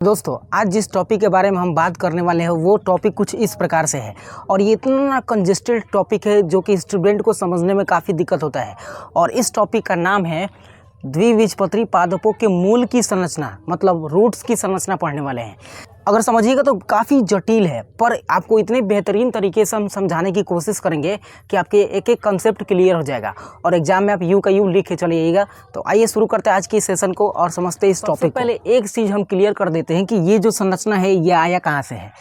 दोस्तों, आज जिस टॉपिक के बारे में हम बात करने वाले हैं वो टॉपिक कुछ इस प्रकार से है और ये इतना कंजेस्टेड टॉपिक है जो कि स्टूडेंट को समझने में काफ़ी दिक्कत होता है। और इस टॉपिक का नाम है द्विबीजपत्री पादपों के मूल की संरचना, मतलब रूट्स की संरचना पढ़ने वाले हैं। अगर समझिएगा तो काफ़ी जटिल है, पर आपको इतने बेहतरीन तरीके से हम समझाने की कोशिश करेंगे कि आपके एक एक कंसेप्ट क्लियर हो जाएगा और एग्जाम में आप यू का यू लिख के चले जाइएगा। तो आइए शुरू करते हैं आज की सेशन को और समझते हैं इस टॉपिक। पहले एक चीज़ हम क्लियर कर देते हैं कि ये जो संरचना है ये आया कहाँ से है।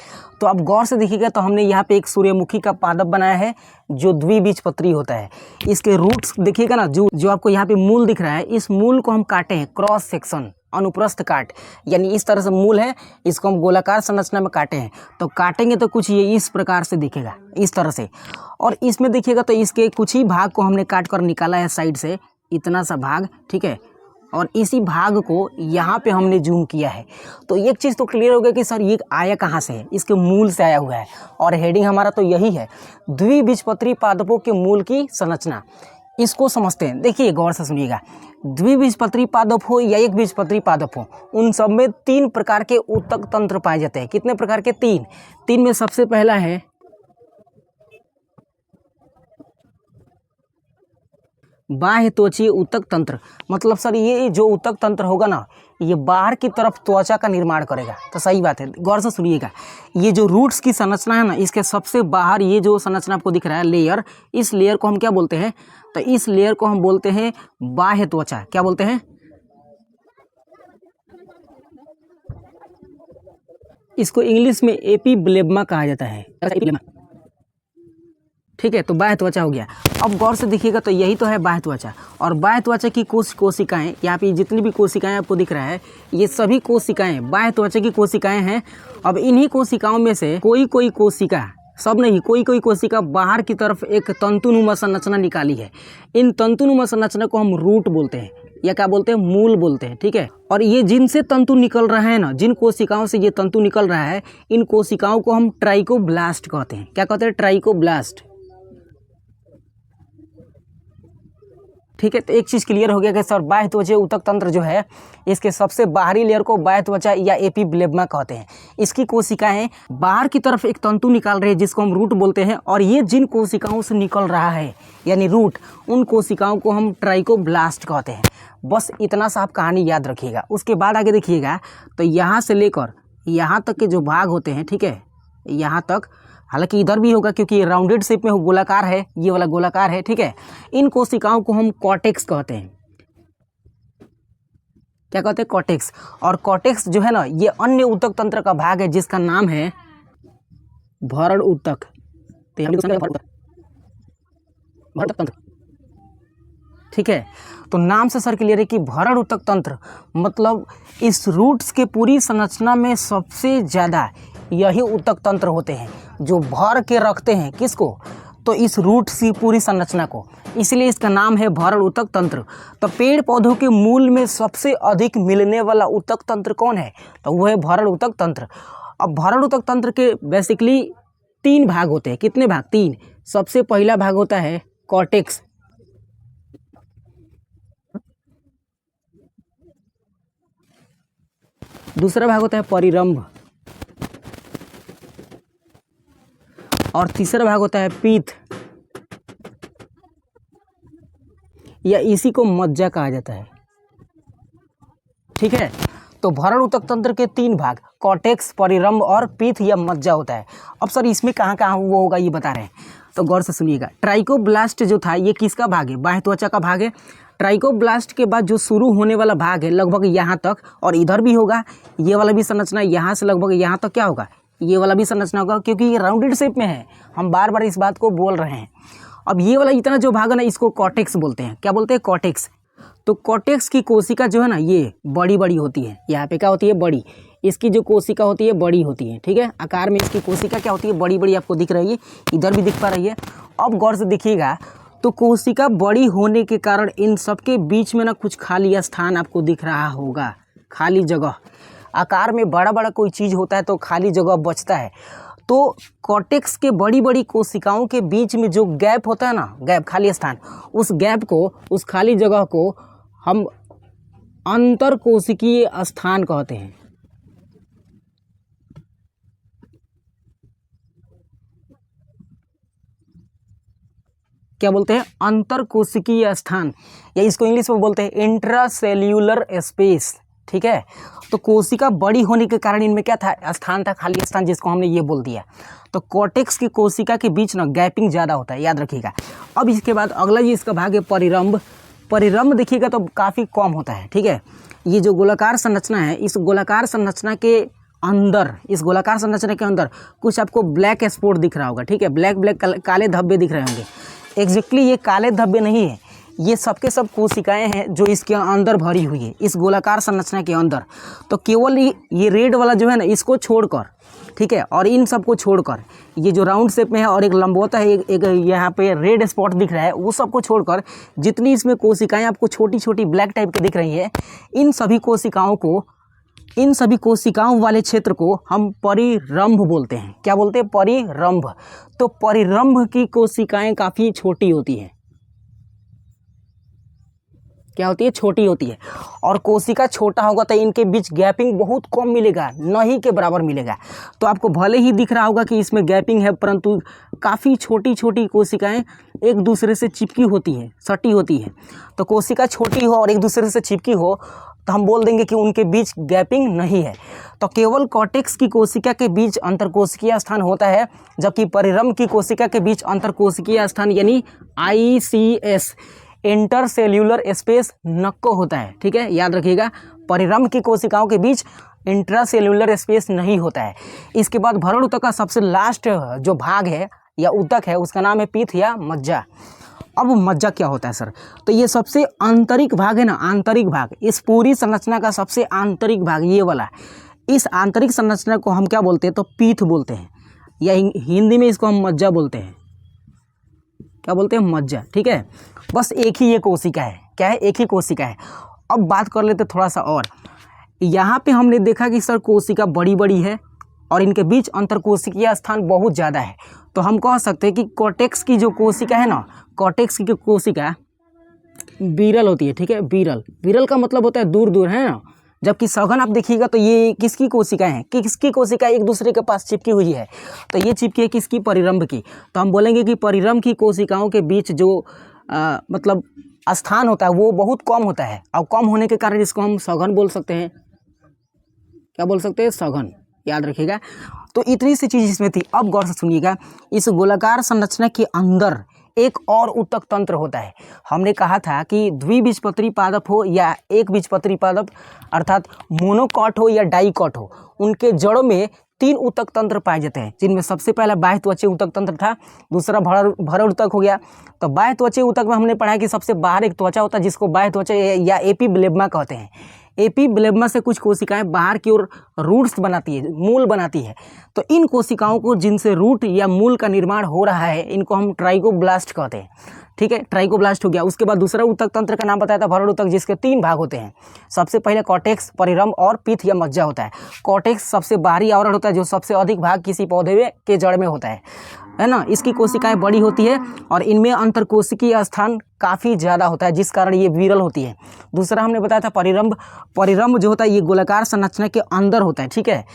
तो आप गौर से देखिएगा तो हमने यहाँ पे एक सूर्यमुखी का पादप बनाया है जो द्विबीजपत्री होता है। इसके रूट्स देखिएगा ना, जो आपको यहाँ पे मूल दिख रहा है, इस मूल को हम काटे हैं क्रॉस सेक्शन, अनुप्रस्थ काट, यानी इस तरह से मूल है, इसको हम गोलाकार संरचना में काटे हैं। तो काटेंगे तो कुछ ये इस प्रकार से दिखेगा, इस तरह से। और इसमें देखिएगा तो इसके कुछ ही भाग को हमने काट कर निकाला है साइड से, इतना सा भाग, ठीक है। और इसी भाग को यहाँ पे हमने जूम किया है। तो एक चीज़ तो क्लियर हो गया कि सर ये आया कहाँ से है, इसके मूल से आया हुआ है। और हेडिंग हमारा तो यही है, द्विबीजपत्री पादपों के मूल की संरचना। इसको समझते हैं, देखिए गौर से सुनिएगा। द्विबीजपत्री पादप हो या एक बीजपत्री पादप हो, उन सब में 3 प्रकार के ऊतक तंत्र पाए जाते हैं। कितने प्रकार के? 3 में सबसे पहला है बाह्य त्वचीय ऊतक तंत्र। मतलब सर ये जो ऊतक तंत्र होगा ना, ये बाहर की तरफ त्वचा का निर्माण करेगा। तो सही बात है, गौर से सुनिएगा। ये जो रूट्स की संरचना है ना, इसके सबसे बाहर ये जो संरचना आपको दिख रहा है, लेयर, इस लेयर को हम क्या बोलते हैं? तो इस लेयर को हम बोलते हैं बाह्य त्वचा। क्या बोलते हैं? इसको इंग्लिश में एपिब्लेमा कहा जाता है, ठीक है। तो बाह्य त्वचा हो गया। अब गौर से देखिएगा तो यही तो है बाह्य त्वचा। और बाह्य त्वचा की कोशिकाएं, यहाँ पे जितनी भी कोशिकाएं आपको दिख रहा है, ये सभी कोशिकाएं बाह्य त्वचा की कोशिकाएं हैं। अब इन्हीं कोशिकाओं में से कोई कोशिका, सब नहीं, कोई कोशिका बाहर की तरफ एक तंतुनुमा संरचना निकाली है। इन तंतुनुमा संरचना को हम रूट बोलते हैं, या क्या बोलते हैं? मूल बोलते हैं, ठीक है। और ये जिनसे तंतु निकल रहा है ना, जिन कोशिकाओं से ये तंतु निकल रहा है, इन कोशिकाओं को हम ट्राइकोब्लास्ट कहते हैं। क्या कहते हैं? ट्राइकोब्लास्ट, ठीक है। तो एक चीज़ क्लियर हो गया कि सर बाह्य त्वचीय ऊतक तंत्र जो है, इसके सबसे बाहरी लेयर को बाह्य त्वचा या एपिब्लेमा कहते हैं। इसकी कोशिकाएं बाहर की तरफ एक तंतु निकाल रही है जिसको हम रूट बोलते हैं। और ये जिन कोशिकाओं से निकल रहा है यानी रूट, उन कोशिकाओं को हम ट्राइकोब्लास्ट कहते हैं। बस इतना सा आप कहानी याद रखिएगा। उसके बाद आगे देखिएगा तो यहाँ से लेकर यहाँ तक के जो भाग होते हैं, ठीक है, यहाँ तक, हालांकि इधर भी होगा क्योंकि ये राउंडेड शेप में गोलाकार है, ये वाला गोलाकार है, ठीक है। इन कोशिकाओं को हम कॉर्टेक्स कहते हैं। क्या कहते हैं? कॉर्टेक्स। और कॉर्टेक्स जो है ना, ये अन्य ऊतक तंत्र का भाग है जिसका नाम है भरण ऊतक। भरण तंत्र, ठीक है। तो नाम से सर क्लियर है कि भरण ऊतक तंत्र मतलब इस रूट्स के पूरी संरचना में सबसे ज़्यादा यही ऊतक तंत्र होते हैं जो भर के रखते हैं किसको? तो इस रूट्स की पूरी संरचना को, इसलिए इसका नाम है भरण ऊतक तंत्र। तो पेड़ पौधों के मूल में सबसे अधिक मिलने वाला ऊतक तंत्र कौन है? तो वो है भरण ऊतक तंत्र। अब भरण ऊतक तंत्र के बेसिकली 3 भाग होते हैं। कितने भाग? 3। सबसे पहला भाग होता है कॉर्टेक्स, दूसरा भाग होता है परिरंभ, और तीसरा भाग होता है पीत, या इसी को मज्जा कहा जाता है, ठीक है। तो भरण ऊतक तंत्र के 3 भाग, कॉर्टेक्स, परिरंभ और पीत या मज्जा होता है। अब सर इसमें कहाँ कहाँ वो होगा ये बता रहे हैं, तो गौर से सुनिएगा। ट्राइकोब्लास्ट जो था ये किसका भाग है? बाह्य त्वचा का भाग है। ट्राइकोब्लास्ट के बाद जो शुरू होने वाला भाग है लगभग यहाँ तक, और इधर भी होगा, ये वाला भी संरचना यहाँ से लगभग यहाँ तक क्या होगा? ये वाला भी संरचना होगा, क्योंकि ये राउंडेड शेप में है। हम बार बार इस बात को बोल रहे हैं। अब ये वाला इतना जो भाग है ना, इसको कॉर्टेक्स बोलते हैं। क्या बोलते हैं? कॉर्टेक्स। तो कॉर्टेक्स की कोशिका जो है ना, ये बड़ी बड़ी होती है। यहाँ पे क्या होती है? बड़ी। इसकी जो कोशिका होती है बड़ी होती है, ठीक है। आकार में इसकी कोशिका क्या होती है? बड़ी बड़ी आपको दिख रही है, इधर भी दिख पा रही है। अब गौर से देखिएगा तो कोशिका बड़ी होने के कारण इन सबके बीच में ना कुछ खाली स्थान आपको दिख रहा होगा, खाली जगह। आकार में बड़ा बड़ा कोई चीज़ होता है तो खाली जगह बचता है। तो कॉर्टेक्स के बड़ी बड़ी कोशिकाओं के बीच में जो गैप होता है ना, गैप, खाली स्थान, उस गैप को, उस खाली जगह को हम अंतरकोशिकीय स्थान कहते हैं। क्या बोलते हैं, अंतर कोशिकीय स्थान, या इसको इंग्लिश में बोलते हैं इंट्रासेल्यूलर स्पेस। ठीक है, तो कोशिका बड़ी होने के कारण इनमें क्या था, स्थान था, खाली स्थान, जिसको हमने ये बोल दिया। तो कॉर्टेक्स की कोशिका के बीच ना गैपिंग ज़्यादा होता है, याद रखिएगा। अब इसके बाद अगला ये इसका भाग है परिरंभ। परिरंभ देखिएगा तो काफ़ी कम होता है। ठीक है, ये जो गोलाकार संरचना है, इस गोलाकार संरचना के अंदर, इस गोलाकार संरचना के अंदर कुछ आपको ब्लैक स्पॉट दिख रहा होगा। ठीक है, ब्लैक ब्लैक काले धब्बे दिख रहे होंगे। एग्जैक्टली ये काले धब्बे नहीं है, ये सबके सब कोशिकाएं हैं जो इसके अंदर भरी हुई है, इस गोलाकार संरचना के अंदर। तो केवल ये रेड वाला जो है ना, इसको छोड़कर, ठीक है, और इन सबको छोड़कर, ये जो राउंड शेप में है और एक लंबवत है, एक यहाँ पे रेड स्पॉट दिख रहा है, वो सबको छोड़कर जितनी इसमें कोशिकाएं आपको छोटी छोटी ब्लैक टाइप की दिख रही है, इन सभी कोशिकाओं वाले क्षेत्र को हम परिरंभ बोलते हैं। क्या बोलते हैं, परिरंभ। तो परिरंभ की कोशिकाएं काफ़ी छोटी होती है। क्या होती है, छोटी होती है। और कोशिका छोटा होगा तो इनके बीच गैपिंग बहुत कम मिलेगा, नहीं के बराबर मिलेगा। तो आपको भले ही दिख रहा होगा कि इसमें गैपिंग है, परंतु काफ़ी छोटी छोटी कोशिकाएं एक दूसरे से चिपकी होती है, सटी होती है। तो कोशिका छोटी हो और एक दूसरे से चिपकी हो तो हम बोल देंगे कि उनके बीच गैपिंग नहीं है। तो केवल कॉर्टेक्स की कोशिका के बीच अंतरकोशिकीय स्थान होता है, जबकि परिरंभ की कोशिका के बीच अंतरकोशिकीय स्थान यानी ICS इंटरसेल्यूलर स्पेस नको होता है। ठीक है, याद रखिएगा, परिरंभ की कोशिकाओं के बीच इंट्रासेल्यूलर स्पेस नहीं होता है। इसके बाद भरण ऊतक का सबसे लास्ट जो भाग है या ऊतक है, उसका नाम है पीठ या मज्जा। अब मज्जा क्या होता है सर, तो ये सबसे आंतरिक भाग है ना, आंतरिक भाग, इस पूरी संरचना का सबसे आंतरिक भाग ये वाला। इस आंतरिक संरचना को हम क्या बोलते हैं, तो पीठ बोलते हैं, या हिंदी में इसको हम मज्जा बोलते हैं। क्या बोलते हैं, मज्जा। ठीक है, बस एक ही ये कोशिका है। क्या है, एक ही कोशिका है। अब बात कर लेते थोड़ा सा और। यहाँ पे हमने देखा कि सर कोशिका बड़ी बड़ी है और इनके बीच अंतरकोशिकीय स्थान बहुत ज़्यादा है। तो हम कह सकते हैं कि कॉर्टेक्स की जो कोशिका है ना, कॉर्टेक्स की कोशिका विरल होती है। ठीक है, विरल, विरल का मतलब होता है दूर दूर, है ना। जबकि सघन आप देखिएगा तो ये किसकी कोशिकाएं हैं, कि किसकी कोशिका एक दूसरे के पास चिपकी हुई है, तो ये चिपकी है किसकी, परिरंभ की। तो हम बोलेंगे कि परिरंभ की कोशिकाओं के बीच जो मतलब स्थान होता है वो बहुत कम होता है, और कम होने के कारण इसको हम सघन बोल सकते हैं। क्या बोल सकते हैं, सघन, याद रखिएगा। तो इतनी सी चीज़ इसमें थी। अब गौर से सुनिएगा, इस गोलाकार संरचना के अंदर एक और ऊतक तंत्र होता है। हमने कहा था कि द्विबीजपत्री पादप हो या एक बीजपत्री पादप, अर्थात मोनोकॉट हो या डाइकॉट हो, उनके जड़ों में 3 ऊतक तंत्र पाए जाते हैं, जिनमें सबसे पहला बाह्य त्वचीय ऊतक तंत्र था, दूसरा भरण ऊतक हो गया। तो बाह्य त्वचीय ऊतक में हमने पढ़ा है कि सबसे बाहर एक त्वचा होता है जिसको बाह्य त्वचा या एपिब्लेमा कहते हैं। एपिब्लेमा से कुछ कोशिकाएं बाहर की ओर रूट्स बनाती है, मूल बनाती है। तो इन कोशिकाओं को जिनसे रूट या मूल का निर्माण हो रहा है, इनको हम ट्राइकोब्लास्ट कहते हैं। ठीक है, ट्राइकोब्लास्ट हो गया। उसके बाद दूसरा ऊतक तंत्र का नाम बताया था भरण ऊतक, जिसके 3 भाग होते हैं। सबसे पहले कॉर्टेक्स, परिरंभ और पीठ या मज्जा होता है। कॉर्टेक्स सबसे बाहरी आवरण होता है, जो सबसे अधिक भाग किसी पौधे के जड़ में होता है ना। इसकी कोशिकाएं बड़ी होती है और इनमें अंतरकोशिकीय स्थान काफ़ी ज़्यादा होता है, जिस कारण ये विरल होती है। दूसरा हमने बताया था परिरंभ। परिरंभ जो होता है ये गोलाकार संरचना के अंदर होता है। ठीक है,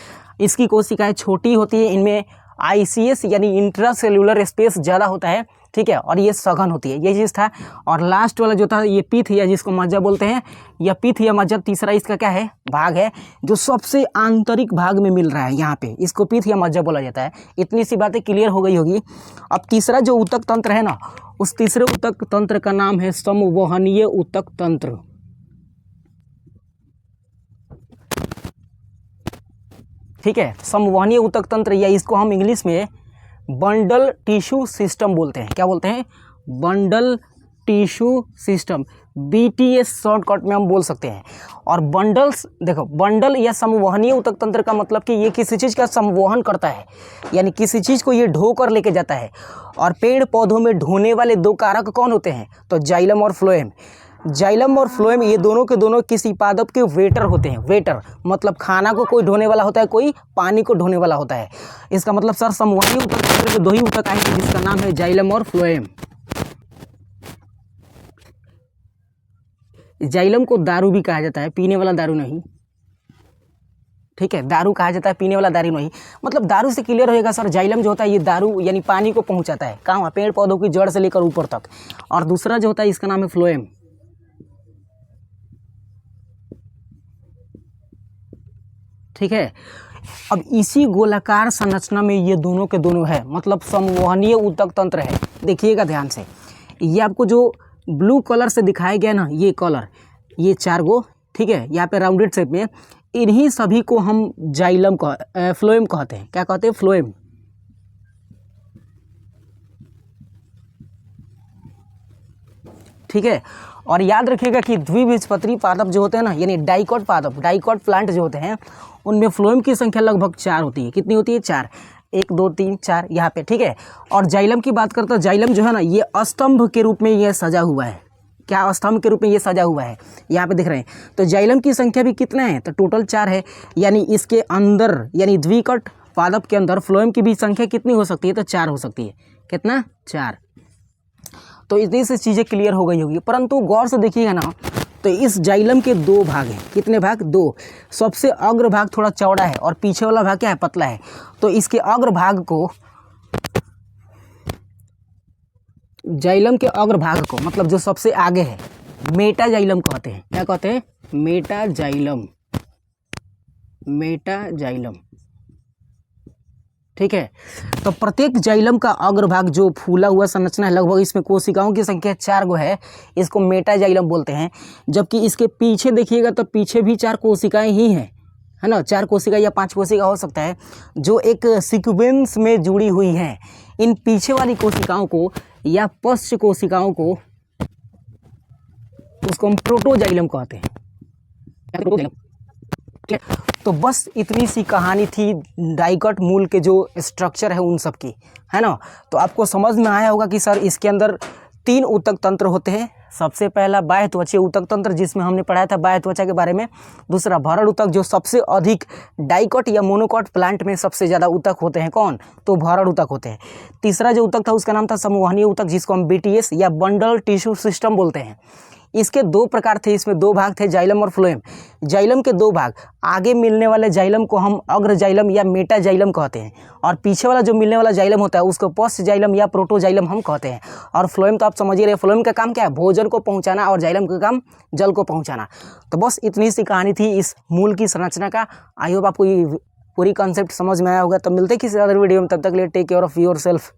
इसकी कोशिकाएं छोटी होती है, इनमें ICS यानी इंट्रासेल्यूलर स्पेस ज़्यादा होता है। ठीक है, और ये सघन होती है, ये चीज़ था। और लास्ट वाला जो था ये पीठ या जिसको मज्जा बोलते हैं, या पीठ या मज्जा तीसरा इसका क्या है, भाग है, जो सबसे आंतरिक भाग में मिल रहा है, यहाँ पे इसको पीठ या मज्जा बोला जाता है। इतनी सी बातें क्लियर हो गई होगी। अब तीसरा जो ऊतक तंत्र है ना, उस तीसरे ऊतक तंत्र का नाम है संवहनीय ऊतक तंत्र। ठीक है, संवहनीय ऊतक तंत्र, या इसको हम इंग्लिश में बंडल टिश्यू सिस्टम बोलते हैं। क्या बोलते हैं, bundle tissue system, BTS shortcut में हम बोल सकते हैं। और बंडल्स, देखो बंडल या संवहनीय ऊतक तंत्र का मतलब कि ये किसी चीज़ का संवहन करता है, यानी किसी चीज़ को ये ढो कर लेके जाता है। और पेड़ पौधों में ढोने वाले 2 कारक कौन होते हैं, तो जाइलम और फ्लोएम। जाइलम और फ्लोएम ये दोनों के दोनों किसी पादप के वेटर होते हैं। वेटर मतलब खाना को कोई ढोने वाला होता है, कोई पानी को ढोने वाला होता है। इसका मतलब सर संवहनीय ऊतक तंत्र के 2 ही ऊतक आएंगे, जिसका नाम है जाइलम और फ्लोएम। जाइलम को दारू भी कहा जाता है, पीने वाला दारू नहीं। ठीक है, दारू कहा जाता है, पीने वाला दारू नहीं। मतलब दारू से क्लियर होएगा सर, जाइलम जो होता है ये दारू यानी पानी को पहुंचाता है कहाँ, पेड़ पौधों की जड़ से लेकर ऊपर तक। और दूसरा जो होता है इसका नाम है फ्लोएम। ठीक है, अब इसी गोलाकार संरचना में ये दोनों के दोनों है, मतलब संवहनीय ऊतक तंत्र है। देखिएगा ध्यान से, ये आपको जो ब्लू कलर से दिखाया गया ना, ये कलर, ये 4 गो, ठीक है, यहाँ पे राउंडेड शेप में, इन्हीं सभी को हम जाइलम फ्लोएम कहते हैं। क्या कहते हैं? फ्लोएम। ठीक है, और याद रखिएगा कि द्विबीजपत्री पादप जो होते हैं ना, यानी डाइकॉट पादप, डाइकॉट प्लांट जो होते हैं, उनमें फ्लोएम की संख्या लगभग 4 होती है। कितनी होती है? 4। 1 2 3 4 यहाँ पे, ठीक है। और जाइलम की बात करते हैं, जाइलम जो है ना, ये स्तंभ के रूप में ये सजा हुआ है। क्या? स्तंभ के रूप में ये सजा हुआ है, यहाँ पे दिख रहे हैं। तो जाइलम की संख्या भी कितना है? तो टोटल 4 है, यानी इसके अंदर, यानी द्विकट पादप के अंदर फ्लोएम की भी संख्या कितनी हो सकती है? तो 4 हो सकती है। कितना? 4। तो इतनी से चीज़ें क्लियर हो गई होगी, परंतु गौर से देखिएगा ना, तो इस जाइलम के 2 भाग हैं। कितने भाग? 2। सबसे अग्र भाग थोड़ा चौड़ा है और पीछे वाला भाग क्या है? पतला है। तो इसके अग्र भाग को, जाइलम के अग्र भाग को, मतलब जो सबसे आगे है, मेटाजाइलम कहते हैं। क्या कहते हैं? मेटाजाइलम। मेटाजाइलम, ठीक है। तो प्रत्येक जाइलम का अग्रभाग जो फूला हुआ संरचना है, लगभग इसमें कोशिकाओं की संख्या 4 गो है, इसको मेटाजाइलम बोलते हैं। जबकि इसके पीछे देखिएगा तो पीछे भी 4 कोशिकाएं ही हैं, है ना, 4 कोशिका या 5 कोशिका हो सकता है, जो एक सीक्वेंस में जुड़ी हुई हैं। इन पीछे वाली कोशिकाओं को या पश्च कोशिकाओं को, उसको हम प्रोटोजाइलम कहते हैं। तो बस इतनी सी कहानी थी डाइकॉट मूल के जो स्ट्रक्चर है उन सब की, है ना। तो आपको समझ में आया होगा कि सर इसके अंदर 3 ऊतक तंत्र होते हैं। सबसे पहला बाह्य त्वचीय ऊतक तंत्र, जिसमें हमने पढ़ाया था बाह्य त्वचा के बारे में। दूसरा भरण ऊतक, जो सबसे अधिक डाइकॉट या मोनोकॉट प्लांट में सबसे ज़्यादा ऊतक होते हैं। कौन? तो भरण ऊतक होते हैं। तीसरा जो ऊतक था उसका नाम था संवहनीय ऊतक, जिसको हम BTS या बंडल टिश्यू सिस्टम बोलते हैं। इसके 2 प्रकार थे, इसमें 2 भाग थे, जाइलम और फ्लोएम। जाइलम के 2 भाग, आगे मिलने वाले जाइलम को हम अग्र जाइलम या मेटाजाइलम कहते हैं, और पीछे वाला जो मिलने वाला जाइलम होता है उसको पश्च जाइलम या प्रोटोजाइलम हम कहते हैं। और फ्लोएम तो आप समझ ही रहे, फ्लोएम का काम क्या है? भोजन को पहुंचाना, और जाइलम का काम जल को पहुंचाना। तो बस इतनी सी कहानी थी इस मूल की संरचना का। आई होप आपको ये पूरी कॉन्सेप्ट समझ में आया होगा। तो मिलते हैं किसी अदर वीडियो में, तब तक के लिए take care of your self.